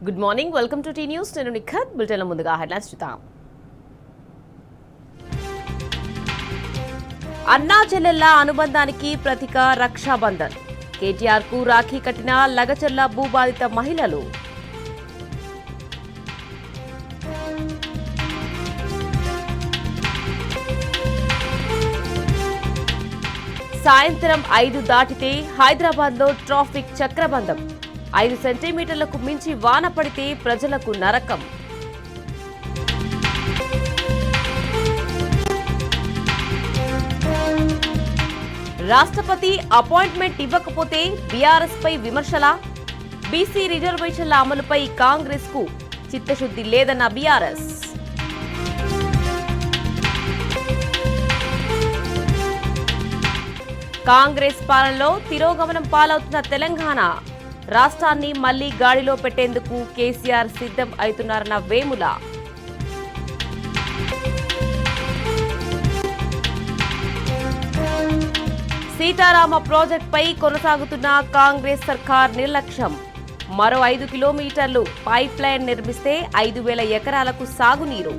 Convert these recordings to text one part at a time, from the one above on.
Good morning, welcome to T News. నేను నిఖత్. బులెటిన్ల ముందుగా headlines చూద్దాం. అన్నా చెల్లెళ్ల అనుబంధానికి ప్రతీక రక్షాబంధన్. కేటీఆర్ కు రాఖీ కట్టిన లగచర్ల భూబాధిత మహిళలు. సాయంత్రం 5 దాటితే హైదరాబాద్లో ట్రాఫిక్ చక్రబంధం. 5 సెంటీమీటర్లకు మించి వాన పడితే ప్రజలకు నరకం. రాష్ట్రపతి అపాయింట్మెంట్ ఇవ్వకపోతే బీఆర్ఎస్ పై విమర్శల. బీసీ రిజర్వేషన్ల అమలుపై కాంగ్రెస్ కు చిత్తశుద్ధి లేదన్న బీఆర్ఎస్. కాంగ్రెస్ పాలనలో తిరోగమనం పాలవుతున్న తెలంగాణ. రాష్ట్రాన్ని మళ్లీ గాడిలో పెట్టేందుకు కేసీఆర్ సిద్ధం అవుతున్నారన్న వేముల. సీతారామ ప్రాజెక్టుపై కొనసాగుతున్న కాంగ్రెస్ సర్కార్ నిర్లక్ష్యం. మరో 5 కిలోమీటర్లు పైప్ లైన్ నిర్మిస్తే 5,000 ఎకరాలకు సాగునీరు.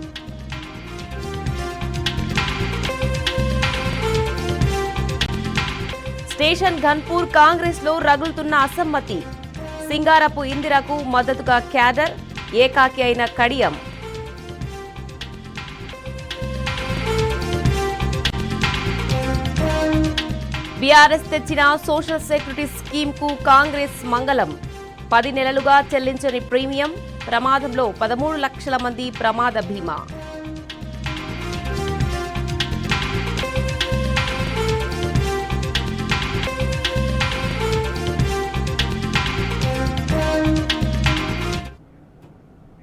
స్టేషన్ ఘన్పూర్ కాంగ్రెస్ లో రగులుతున్న అసమ్మతి. సింగారపు ఇందిరకు మద్దతుగా క్యాడర్, ఏకాకి అయిన కడియం. బీఆర్ఎస్ తెచ్చిన సోషల్ సెక్యూరిటీ స్కీమ్ కు కాంగ్రెస్ మంగళం. 10 నెలలుగా చెల్లించని ప్రీమియం. ప్రమాదంలో 13 లక్షల మంది ప్రమాద బీమా.